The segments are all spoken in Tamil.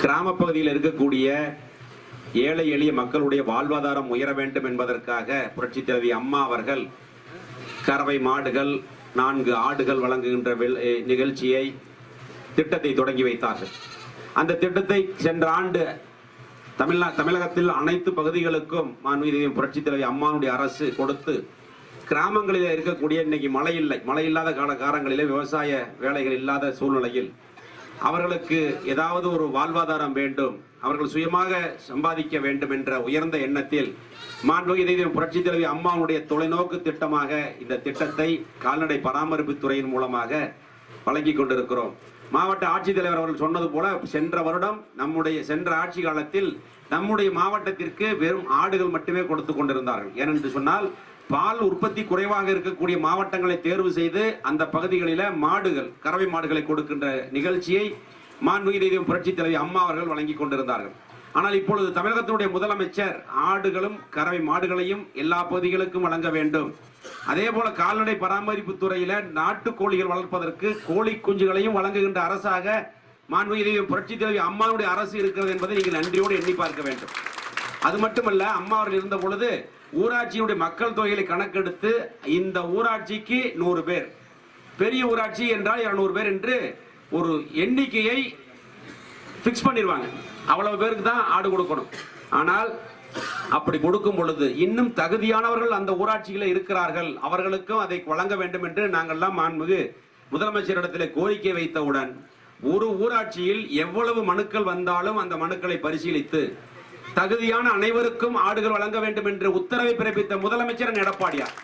கிராம பகுதியில் இருக்கக்கூடிய ஏழை எளிய மக்களுடைய வாழ்வாதாரம் உயர வேண்டும் என்பதற்காக புரட்சித் தலைவி அம்மா அவர்கள் கறவை மாடுகள் 4 ஆடுகள் வழங்குகின்ற நிகழ்ச்சியை திட்டத்தை தொடங்கி வைத்தார்கள். அந்த திட்டத்தை சென்ற ஆண்டு தமிழகத்தில் அனைத்து பகுதிகளுக்கும் புரட்சித் தலைவி அம்மாவுடைய அரசு கொடுத்து கிராமங்களில் இருக்கக்கூடிய இன்னைக்கு மழை இல்லாத காலங்களிலே விவசாய வேலைகள் இல்லாத சூழ்நிலையில் அவர்களுக்கு ஏதாவது ஒரு வாழ்வாதாரம் வேண்டும், அவர்கள் சுயமாக சம்பாதிக்க வேண்டும் என்ற உயர்ந்த எண்ணத்தில் மாண்புமிகு புரட்சித் தலைவி அம்மாவுடைய தொலைநோக்கு திட்டமாக இந்த திட்டத்தை கால்நடை பராமரிப்பு துறையின் மூலமாக வழங்கி கொண்டிருக்கிறோம். மாவட்ட ஆட்சித்தலைவர் அவர்கள் சொன்னது போல சென்ற ஆட்சி காலத்தில் நம்முடைய மாவட்டத்திற்கு வெறும் ஆடுகள் மட்டுமே கொடுத்து கொண்டிருந்தார்கள். ஏனென்று சொன்னால் பால் உற்பத்தி குறைவாக இருக்கக்கூடிய மாவட்டங்களை தேர்வு செய்து அந்த பகுதிகளில் கறவை மாடுகளை கொடுக்கின்ற நிகழ்ச்சியை மாண்புமிகு புரட்சித் தலைவி அம்மா அவர்கள் வழங்கி கொண்டிருந்தார்கள். ஆனால் இப்பொழுது தமிழகத்தினுடைய முதலமைச்சர் ஆடுகளும் கறவை மாடுகளையும் எல்லா பகுதிகளுக்கும் வழங்க வேண்டும், அதே போல கால்நடை பராமரிப்பு துறையில நாட்டுக்கோழிகள் வளர்ப்பதற்கு கோழி குஞ்சுகளையும் வழங்குகின்ற அரசாக மாண்புமிகு புரட்சித் தலைவி அம்மாவுடைய அரசு இருக்கிறது என்பதை நீங்கள் நன்றியோடு எண்ணி பார்க்க வேண்டும். அது மட்டுமல்ல, அம்மா அவர்கள் இருந்த பொழுது ஊராட்சியுடைய மக்கள் தொகையை கணக்கெடுத்து இந்த ஊராட்சிக்கு 100 பேர், பெரிய ஊராட்சி என்றால் 200 பேர் என்று ஒரு எண்ணிக்கையை பிக்ஸ் பண்ணிடுவாங்க. அவ்வளவு பேருக்கு தான் ஆடு கொடுக்கணும். ஆனால் அப்படி கொடுக்கும் பொழுது இன்னும் தகுதியானவர்கள் அந்த ஊராட்சிகளில் இருக்கிறார்கள், அவர்களுக்கும் அதை வழங்க வேண்டும் என்று நாங்கள்லாம் மாண்புமிகு முதலமைச்சரிடத்தில் கோரிக்கை வைத்தவுடன் ஒரு ஊராட்சியில் எவ்வளவு மனுக்கள் வந்தாலும் அந்த மனுக்களை பரிசீலித்து தகுதியான அனைவருக்கும் ஆடுகள் வழங்க வேண்டும் என்று உத்தரவை பிறப்பித்த முதலமைச்சர் எடப்பாடியார்.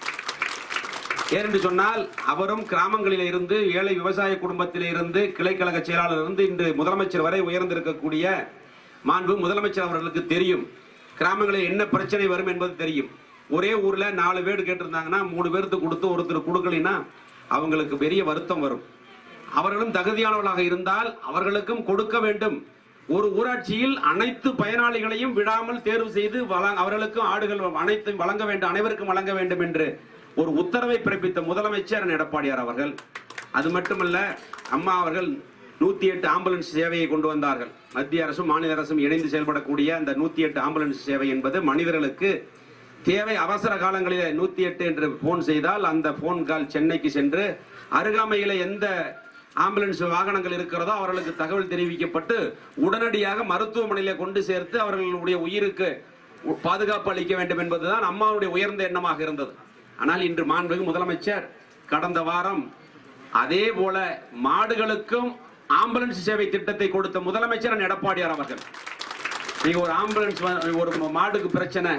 ஏனென்று சொன்னால் அவரும் கிராமங்களில் இருந்து ஏழை விவசாய குடும்பத்தில் இருந்து கிளைக்கழக செயலாளர் இருந்து இன்று முதலமைச்சர் வரை உயர்ந்திருக்கக்கூடிய மாண்பு முதலமைச்சர் அவர்களுக்கு தெரியும் கிராமங்களில் என்ன பிரச்சனை வரும் என்பது தெரியும். ஒரே ஊர்ல 4 பேர் கேட்டிருந்தாங்கன்னா 3 பேருக்கு கொடுத்து ஒருத்தர் கொடுக்கலைன்னா அவங்களுக்கு பெரிய வருத்தம் வரும். அவர்களும் தகுதியானவர்களாக இருந்தால் அவர்களுக்கும் கொடுக்க வேண்டும். ஒரு ஊராட்சியில் அனைத்து பயனாளிகளையும் விடாமல் தேர்வு செய்து அவர்களுக்கும் ஆடுகள் அனைத்தும் வழங்க வேண்டும், அனைவருக்கும் வழங்க வேண்டும் என்று ஒரு உத்தரவை பிறப்பித்த முதலமைச்சர் எடப்பாடியார் அவர்கள். அது மட்டுமல்ல, அம்மா அவர்கள் 108 ஆம்புலன்ஸ் சேவையை கொண்டு வந்தார்கள். மத்திய அரசும் மாநில அரசும் இணைந்து செயல்படக்கூடிய அந்த 108 ஆம்புலன்ஸ் சேவை என்பது மனிதர்களுக்கு தேவை அவசர காலங்களில் 108 என்று போன் செய்தால் அந்த போன் கால் சென்னைக்கு சென்று அருகாமையில் எந்த ஆம்புலன்ஸ் வாகனங்கள் இருக்கிறதோ அவர்களுக்கு தகவல் தெரிவிக்கப்பட்டு உடனடியாக மருத்துவமனையில கொண்டு சேர்த்து அவர்களுடைய உயிருக்கு பாதுகாப்பு அளிக்க வேண்டும் என்பதுதான் அம்மாவுடைய உயர்ந்த எண்ணமாக இருந்தது. ஆனால் இன்று மாண்புமிகு முதலமைச்சர் கடந்த வாரம் அதே போல மாடுகளுக்கும் ஆம்புலன்ஸ் சேவை திட்டத்தை கொடுத்த முதலமைச்சர் எடப்பாடியார் அவர்கள். நீங்க ஒரு ஆம்புலன்ஸ் ஒரு மாடுக்கு பிரச்சனை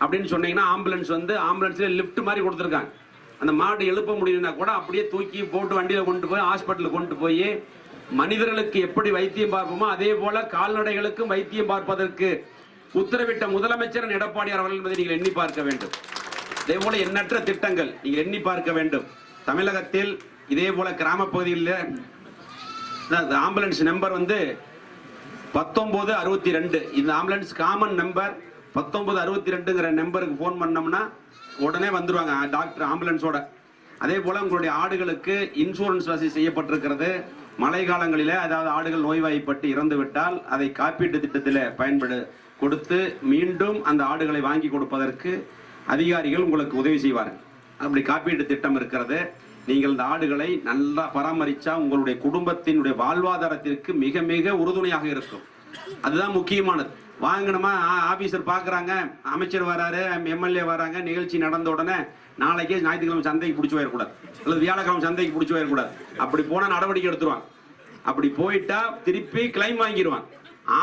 அப்படின்னு சொன்னீங்கன்னா ஆம்புலன்ஸ்ல லிப்ட் மாதிரி கொடுத்துருக்காங்க. அந்த மாடு எழுப்ப முடியலன்னா கூட அப்படியே தூக்கி போட்டு வண்டியில கொண்டு போய் ஹாஸ்பிட்டலுக்கு கொண்டு போய் மனிதர்களுக்கு எப்படி வைத்தியம் பார்ப்போமோ அதே போல கால்நடைகளுக்கும் வைத்தியம் பார்ப்பதற்கு உத்தரவிட்ட முதலமைச்சர் எடப்பாடியார் அவர்கள் என்பதை நீங்கள் எண்ணி பார்க்க வேண்டும். இதே போல எண்ணற்ற திட்டங்கள் நீங்கள் எண்ணி பார்க்க வேண்டும். தமிழகத்தில் இதே போல கிராம பகுதியில் ஆம்புலன்ஸ் நம்பர் 1962. இந்த ஆம்புலன்ஸ் காமன் நம்பர் 1962ங்கிற நம்பருக்கு போன் பண்ணோம்னா உடனே வந்துருவாங்க டாக்டர் ஆம்புலன்ஸோட. அதே போல உங்களுடைய ஆடுகளுக்கு இன்சூரன்ஸ் வசதி செய்யப்பட்டிருக்கிறது. மழை காலங்களில் அதாவது ஆடுகள் நோய்வாய்ப்பட்டு இறந்து விட்டால் அதை காப்பீட்டு திட்டத்தில் கொடுத்து மீண்டும் அந்த ஆடுகளை வாங்கி கொடுப்பதற்கு அதிகாரிகள் உங்களுக்கு உதவி செய்வார்கள். அப்படி காப்பீட்டு திட்டம் இருக்கிறது. நீங்கள் இந்த ஆடுகளை நல்லா பராமரிச்சா உங்களுடைய குடும்பத்தினுடைய வாழ்வாதாரத்திற்கு மிக மிக உறுதுணையாக இருக்கும். அதுதான் முக்கியமானது. வாங்கணுமா, ஆபீசர் பாக்குறாங்க, அமைச்சர் வராரு, எம்எல்ஏ வராங்க, நிகழ்ச்சி நடந்த உடனே நாளைக்கே ஞாயிற்றுக்கிழமை சந்தைக்கு பிடிச்சி போயிடக்கூடாது, அல்லது வியாழக்கிழமை சந்தைக்கு பிடிச்சி போயிடக்கூடாது. அப்படி போனா நடவடிக்கை எடுத்துருவாங்க. அப்படி போயிட்டா திருப்பி கிளைம் வாங்கிடுவாங்க.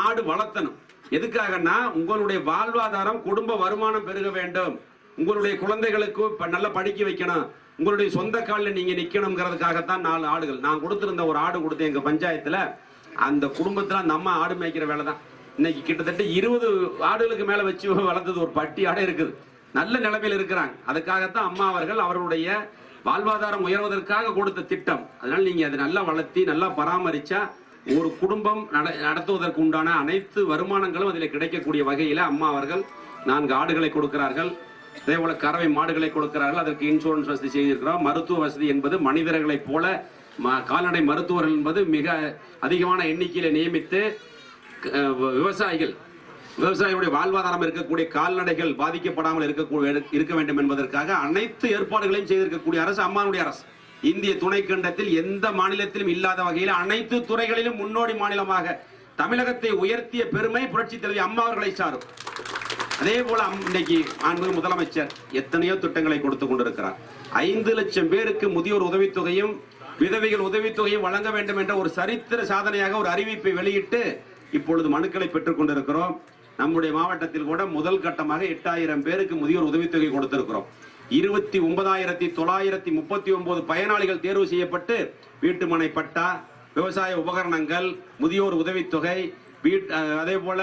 ஆடு வளர்த்தணும். எதுக்காகனா உங்களுடைய வாழ்வாதாரம் குடும்ப வருமானம் பெருக வேண்டும், உங்களுடைய குழந்தைகளுக்கு நல்லா படிக்க வைக்கணும், உங்களுடைய சொந்த காலில் நீங்க நிக்கணுங்கிறதுக்காகத்தான் 4 ஆடுகள் நான் கொடுத்திருந்த. ஒரு ஆடு கொடுத்தேன் எங்க பஞ்சாயத்துல. அந்த குடும்பத்துல அந்த அம்மா ஆடு மேய்க்கிற வேலை தான். இன்னைக்கு கிட்டத்தட்ட 20 ஆடுகளுக்கு மேல வச்சு வளர்த்தது ஒரு பட்டி ஆடை இருக்குது. நல்ல நிலைமையில் இருக்கிறாங்க. அதுக்காகத்தான் அம்மா அவர்கள் அவர்களுடைய வாழ்வாதாரம் உயர்வதற்காக கொடுத்த திட்டம். அதனால நீங்க அதை நல்லா வளர்த்தி நல்லா பராமரிச்சா ஒரு குடும்பம் நடத்துவதற்கு உண்டான அனைத்து வருமானங்களும் அதில் கிடைக்கக்கூடிய வகையில அம்மா அவர்கள் 4 ஆடுகளை கொடுக்கிறார்கள். அதே போல கறவை மாடுகளை கொடுக்கிறார்கள். அதற்கு இன்சூரன்ஸ் வசதி செய்திருக்கிறோம். மருத்துவ வசதி என்பது மனிதர்களை போல கால்நடை மருத்துவர்கள் என்பது மிக அதிகமான எண்ணிக்கையில நியமித்து விவசாயிகளுடைய வாழ்வாதாரம் இருக்கக்கூடிய கால்நடைகள் பாதிக்கப்படாமல் இருக்க வேண்டும் என்பதற்காக அனைத்து ஏற்பாடுகளையும் செய்திருக்கக்கூடிய அரசு அம்மாவுடைய அரசு. இந்திய துணைக்கண்டத்தில் எந்த மாநிலத்திலும் இல்லாத வகையில் அனைத்து துறைகளிலும் முன்னோடி மாநிலமாக தமிழகத்தை உயர்த்திய பெருமை புரட்சி தலைவி அம்மா அவர்களை சாரும். அதே போல இன்னைக்கு மாண்புமிகு முதலமைச்சர் எத்தனையோ திட்டங்களை கொடுத்து கொண்டிருக்கிறார். 5 லட்சம் பேருக்கு முதியோர் உதவித்தொகையும் விதவைகள் உதவித்தொகையும் வழங்க வேண்டும் என்ற ஒரு சரித்திர சாதனையாக ஒரு அறிவிப்பை வெளியிட்டு இப்பொழுது மனுக்களை பெற்றுக் கொண்டிருக்கிறோம். நம்முடைய மாவட்டத்தில் கூட முதல் கட்டமாக 8000 பேருக்கு முதியோர் உதவித்தொகை கொடுத்திருக்கிறோம். 29,939 பயனாளிகள் தேர்வு செய்யப்பட்டு வீட்டுமனை பட்டா, விவசாய உபகரணங்கள், முதியோர் உதவித்தொகை, அதே போல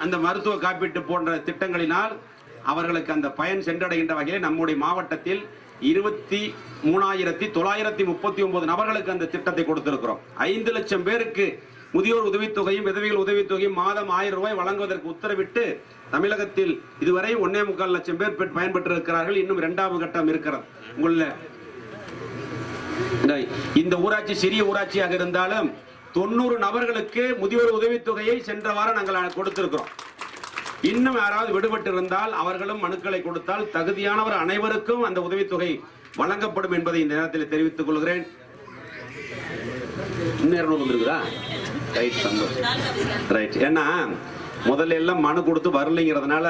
அந்த மருத்துவ காப்பீட்டு போன்ற திட்டங்களினால் அவர்களுக்கு அந்த பயன் சென்றடைகின்ற வகையில் நம்முடைய மாவட்டத்தில் 23,939 நபர்களுக்கு அந்த திட்டத்தை கொடுத்திருக்கிறோம். 5 லட்சம் பேருக்கு முதியோர் உதவித்தொகையும் விதவைகள் உதவித்தொகையும் மாதம் 1000 ரூபாய் வழங்குவதற்கு உத்தரவிட்டு தமிழகத்தில் இதுவரை 1.25 லட்சம் பேர் பயன்பெற்றிருக்கிறார்கள். இன்னும் 2வது கட்டம் இருக்கிறது. இந்த ஊராட்சி சிறிய ஊராட்சியாக இருந்தாலும் 90 நபர்களுக்கு முதியோர் உதவித்தொகையை சென்ற வாரம் நாங்கள் கொடுத்திருக்கிறோம். இன்னும் யாராவது விடுபட்டு இருந்தால் அவர்களும் மனுக்களை கொடுத்தால் தகுதியானவர் அனைவருக்கும் அந்த உதவித்தொகை வழங்கப்படும் என்பதை இந்த நேரத்தில் தெரிவித்துக் கொள்கிறேன். ஏன்னா முதல்ல எல்லாம் மனு கொடுத்து வரலைங்கிறதுனால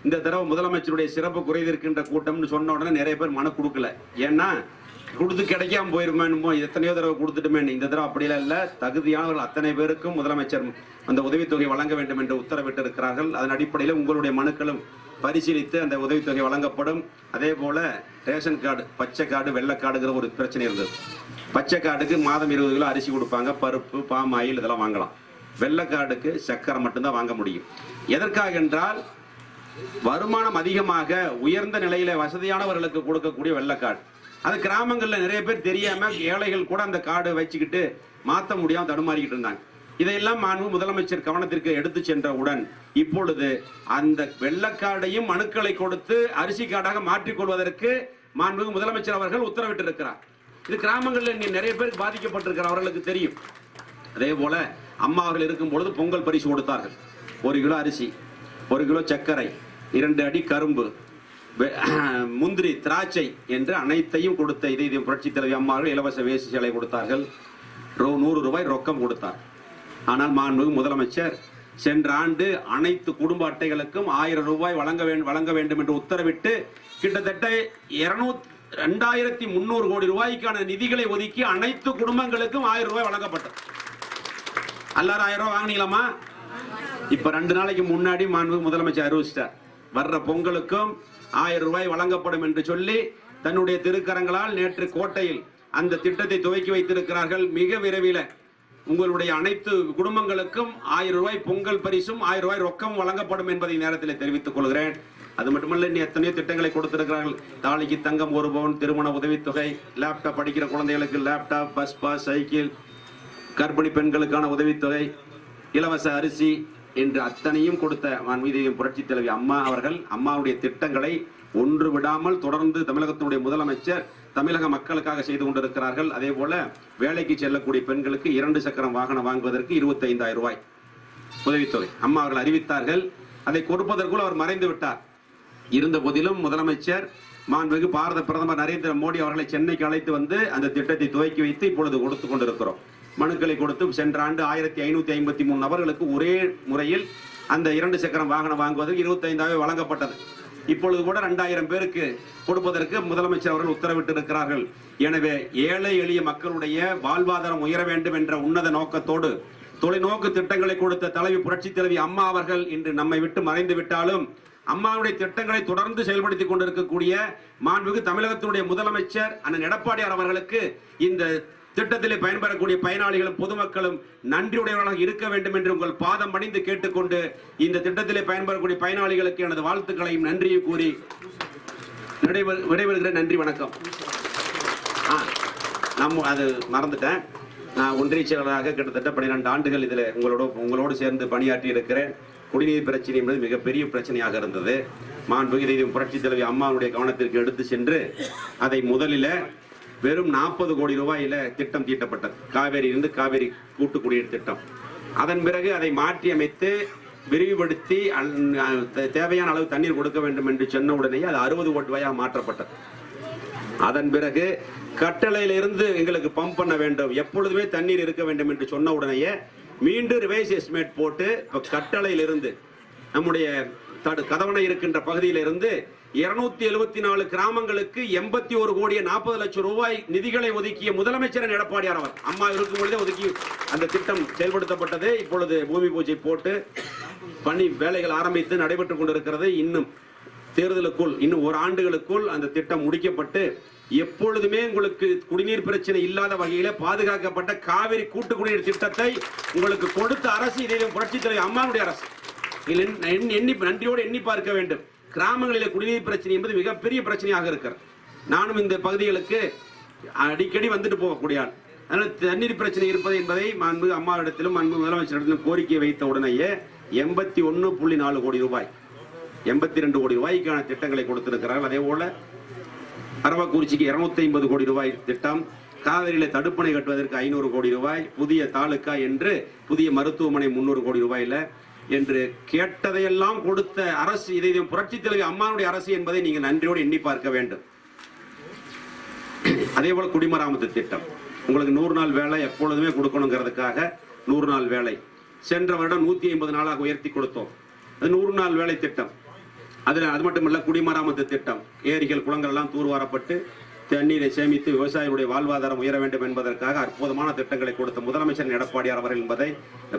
இந்த தடவை முதலமைச்சருடைய சிறப்பு குறைதீர்க்கின்ற கூட்டம்னு சொன்ன உடனே நிறைய பேர் மனு கொடுக்கல. ஏன்னா கொடுத்து கிடைக்காம போயிருமோ, எத்தனையோ தடவை கொடுத்துட்டுமே. இந்த தடவை அப்படியெல்லாம் இல்ல, தகுதியானவர்கள் அத்தனை பேருக்கும் முதலமைச்சர் அந்த உதவித்தொகை வழங்க வேண்டும் என்று உத்தரவிட்டு இருக்கிறார்கள். அதன் அடிப்படையில் உங்களுடைய மனுக்களும் பரிசீலித்து அந்த உதவித்தொகை வழங்கப்படும். அதே போல ரேஷன் கார்டு, பச்சை கார்டு, வெள்ளைக்கார்டுங்கிற ஒரு பிரச்சனை இருந்தது. பச்சை கார்டுக்கு மாதம் 20 கிலோ அரிசி கொடுப்பாங்க, பருப்பு, பாம் ஆயில் இதெல்லாம் வாங்கலாம். வெள்ளைக்கார்டுக்கு சக்கரை மட்டும்தான் வாங்க முடியும். எதற்காக என்றால் வருமானம் அதிகமாக உயர்ந்த நிலையில வசதியானவர்களுக்கு கொடுக்கக்கூடிய வெள்ளைக்கார்டு. அது கிராமங்களில் நிறைய பேர் தெரியாம ஏழைகள் கூட அந்த கார்டு வச்சுக்கிட்டு மாற்ற முடியாம தடுமாறிக்கிட்டு இருந்தாங்க. இதையெல்லாம் முதலமைச்சர் கவனத்திற்கு எடுத்து சென்றவுடன் இப்பொழுது அந்த வெள்ளைக்கார்டையும் மனுக்களை கொடுத்து அரிசி கார்டாக மாற்றிக்கொள்வதற்கு மாண்புமிகு முதலமைச்சர் அவர்கள் உத்தரவிட்டிருக்கிறார். இது கிராமங்களில் நிறைய பேர் பாதிக்கப்பட்டிருக்கிறார், அவர்களுக்கு தெரியும். அதே போல அம்மா அவர்கள் இருக்கும் பொழுது பொங்கல் பரிசு கொடுத்தார்கள். 1 கிலோ அரிசி, 1 கிலோ சர்க்கரை, 2 அடி கரும்பு, முந்திரி, திராட்சை என்று அனைத்தையும் கொடுத்த இதை புரட்சி தலைவி அம்மா அவர்கள் இலவச வேஷ்டி சேலை கொடுத்தார்கள். 100 ரூபாய் ரொக்கம் கொடுத்தார். ஆனால் மாண்புமிகு முதலமைச்சர் சென்ற ஆண்டு அனைத்து குடும்ப அட்டைகளுக்கும் 1000 ரூபாய் வழங்க வேண்டும் என்று உத்தரவிட்டு கிட்டத்தட்ட 2,300 கோடி ரூபாய்க்கான நிதிகளை ஒதுக்கி அனைத்து குடும்பங்களுக்கும் 1000 ரூபாய் வழங்கப்பட்டது. எல்லாரும் 1000 ரூபாய் வாங்கினீங்களாமா? இப்ப 2 நாளைக்கு முன்னாடி மாண்புமிகு முதலமைச்சர் அறிவிச்சிட்டார், வர்ற பொங்கலுக்கும் 1000 ரூபாய் வழங்கப்படும் என்று சொல்லி தன்னுடைய திருக்கரங்களால் நேற்று கோட்டையில் அந்த திட்டத்தை துவக்கி வைத்திருக்கிறார்கள். மிக விரைவில் உங்களுடைய அனைத்து குடும்பங்களுக்கும் 1000 ரூபாய் பொங்கல் பரிசும் 1000 ரூபாய் ரொக்கம் வழங்கப்படும் என்பதை நேரத்தில் தெரிவித்துக் கொள்கிறேன். அது மட்டுமல்ல, இன்னும் எத்தனையோ திட்டங்களை கொடுத்திருக்கிறார்கள். தாலிக்கு தங்கம் 1 பவுன், திருமண உதவித்தொகை, லேப்டாப் படிக்கிற குழந்தைகளுக்கு லேப்டாப், பஸ் பாஸ், சைக்கிள், கர்ப்பிணி பெண்களுக்கான உதவித்தொகை, இலவச அரிசி என்று அத்தனையும் கொடுத்த மாண்புமிகு புரட்சி தலைவி அம்மா அவர்கள் அம்மாவுடைய திட்டங்களை ஒன்று விடாமல் தொடர்ந்து தமிழகத்தினுடைய முதலமைச்சர் தமிழக மக்களுக்காக செய்து கொண்டிருக்கிறார்கள். அதே போல வேலைக்கு செல்லக்கூடிய பெண்களுக்கு 2 சக்கரம் வாகனம் வாங்குவதற்கு 25,000 ரூபாய் உதவித்தொகை அம்மா அவர்கள் அறிவித்தார்கள். அதை கொடுப்பதற்குள் அவர் மறைந்து விட்டார். இருந்த போதிலும் முதலமைச்சர் மாண்புமிகு பாரத பிரதமர் நரேந்திர மோடி அவர்களை சென்னைக்கு அழைத்து வந்து அந்த திட்டத்தை துவக்கி வைத்து இப்பொழுது கொடுத்து கொண்டிருக்கிறோம். மனுக்களை கொடுத்து சென்ற ஆண்டு 1553 நபர்களுக்கு ஒரே முறையில் அந்த 2 சக்கரம் வாகனம் வாங்குவதற்கு 25,000 வழங்கப்பட்டது. இப்பொழுது கூட 2000 பேருக்கு கொடுப்பதற்கு முதலமைச்சர் அவர்கள் உத்தரவிட்டு இருக்கிறார்கள். எனவே ஏழை எளிய மக்களுடைய வாழ்வாதாரம் உயர வேண்டும் என்ற உன்னத நோக்கத்தோடு தொலைநோக்கு திட்டங்களை கொடுத்த தலைவி புரட்சி தலைவி அம்மா அவர்கள் இன்று நம்மை விட்டு மறைந்து விட்டாலும் அம்மாவுடைய திட்டங்களை தொடர்ந்து செயல்படுத்திக் கொண்டிருக்கக்கூடிய மாண்புமிகு தமிழகத்தினுடைய முதலமைச்சர் அண்ணன் எடப்பாடியார் அவர்களுக்கு இந்த திட்டத்திலே பயன்பெறக்கூடிய பயனாளிகளும் பொதுமக்களும் நன்றியுடையவர்களாக இருக்க வேண்டும் என்று உங்கள் பாதம் பணிந்து கேட்டுக்கொண்டு இந்த திட்டத்திலே பயன்பெறக்கூடிய பயனாளிகளுக்கு எனது வாழ்த்துக்களையும் நன்றியும் கூறி விடைபெறுகிறேன். நன்றி, வணக்கம். அது மறந்துட்டேன். நான் ஒன்றிய செயலராக கிட்டத்தட்ட 12 ஆண்டுகள் இதில் உங்களோடு சேர்ந்து பணியாற்றி இருக்கிறேன். குடிநீர் பிரச்சனை என்பது மிகப்பெரிய பிரச்சனையாக இருந்தது. மாண்புமிகு புரட்சி தலைவி அம்மாவுடைய கவனத்திற்கு எடுத்து சென்று அதை முதலில் வெறும் 40 கோடி ரூபாயில திட்டம் தீட்டப்பட்டது. காவேரி கூட்டு குடிநீர் திட்டம் அதன் பிறகு அதை மாற்றி அமைத்து விரிவுபடுத்தி தேவையான அளவு தண்ணீர் கொடுக்க வேண்டும் என்று சொன்ன உடனே அது 60 ஓட்டு வாயாக மாற்றப்பட்டது. அதன் பிறகு கட்டளையிலிருந்து எங்களுக்கு பம்ப் பண்ண வேண்டும், எப்பொழுதுமே தண்ணீர் இருக்க வேண்டும் என்று சொன்ன உடனேயே மீண்டும் ரிவைஸ் எஸ்டிமேட் போட்டு கட்டளையிலிருந்து நம்முடைய கதவணை இருக்கின்ற பகுதியிலிருந்து 274 கிராமங்களுக்கு 81 கோடியே 40 லட்சம் ரூபாய் நிதிகளை ஒதுக்கிய முதலமைச்சர் எடப்பாடியார் அவர் அம்மா இருக்கும் பொழுதே ஒதுக்கி அந்த திட்டம் செயல்படுத்தப்பட்டது. இப்பொழுது பூமி பூஜை போட்டு பணி வேலைகள் ஆரம்பித்து நடைபெற்றுக் கொண்டிருக்கிறது. இன்னும் தேர்தலுக்குள் இன்னும் ஒரு ஆண்டுகளுக்குள் அந்த திட்டம் முடிக்கப்பட்டு எப்பொழுதுமே உங்களுக்கு குடிநீர் பிரச்சனை இல்லாத வகையில பாதுகாக்கப்பட்ட காவிரி கூட்டு குடிநீர் திட்டத்தை உங்களுக்கு கொடுத்த அரசு இதை புரட்சித் தலைவர் அம்மாவுடைய அரசு. நன்றியோடு எண்ணி பார்க்க வேண்டும். கிராமங்களிலே குடிநீர் பிரச்சனை என்பது மிகப்பெரிய பிரச்சனையாக இருக்கிறது. நானும் இந்த பகுதிகளுக்கு அடிக்கடி வந்துட்டு போகக்கூடிய ஆள். அதனால தண்ணீர் பிரச்சனை இருப்பது என்பதை அன்பு அம்மாவிடத்திலும் அன்பு முதலமைச்சரிடத்திலும் கோரிக்கை வைத்த உடனேயே 81.4 கோடி ரூபாய் 82 கோடி ரூபாய்க்கான திட்டங்களை கொடுத்திருக்கிறார்கள். அதே போல அரவக்குறிச்சிக்கு 250 கோடி ரூபாய் திட்டம், காவிரியில தடுப்பணை கட்டுவதற்கு 500 கோடி ரூபாய், புதிய தாலுக்கா என்று புதிய மருத்துவமனை 300 கோடி ரூபாயில என்று கேட்டதையெல்லாம் கொடுத்த அரசு. இதை புரட்சித் தலைவி அம்மாவுடைய அரசு என்பதை நீங்கள் நன்றியோடு எண்ணி பார்க்க வேண்டும். அதே போல குடிமராமத்து திட்டம் உங்களுக்கு 100 நாள் வேலை எப்பொழுதுமே கொடுக்கணுங்கிறதுக்காக 100 நாள் வேலை சென்ற வருடம் 150 நாளாக உயர்த்தி கொடுத்தோம். அது 100 நாள் வேலை திட்டம். அது மட்டுமல்ல, குடிமராமத்து திட்டம், ஏரிகள் குளங்கள் எல்லாம் தூர்வாரப்பட்டு தண்ணீரை சேமித்து விவசாயிகளுடைய வாழ்வாதாரம் உயர வேண்டும் என்பதற்காக அற்புதமான திட்டங்களை கொடுத்த முதலமைச்சர் எடப்பாடியார் அவர்கள் என்பதை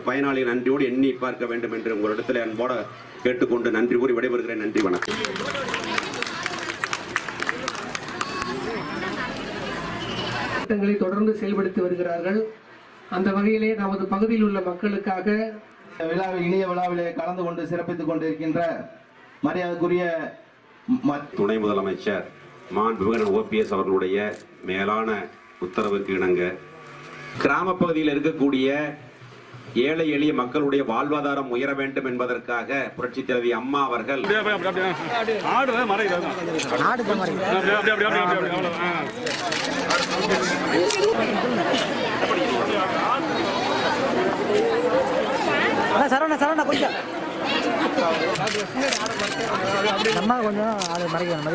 பயனாளி நன்றியோடு எண்ணி பார்க்க வேண்டும் என்று உங்களிடத்தில் அன்போடு கேட்டுக்கொண்டு நன்றி கூறி விடைபெறுகிறேன். நன்றி, வணக்கம். திட்டங்களை தொடர்ந்து செயல்படுத்தி வருகிறார்கள். அந்த வகையிலே நமது பகுதியில் உள்ள மக்களுக்காக இனிய விழாவிலே கலந்து கொண்டு சிறப்பித்துக் கொண்டிருக்கின்ற மரியாதைக்குரிய துணை முதலமைச்சர் மாண்புமிகு OPS அவர்களுடைய மேலான உத்தரவுக்கு இணங்க கிராம பகுதியில் இருக்கக்கூடிய ஏழை எளிய மக்களுடைய வாழ்வாதாரம் உயர வேண்டும் என்பதற்காக புரட்சித் தலைவி அம்மா அவர்கள் சரவணா கொஞ்சம் நம்ம கொஞ்சம் மறைக்கணும்.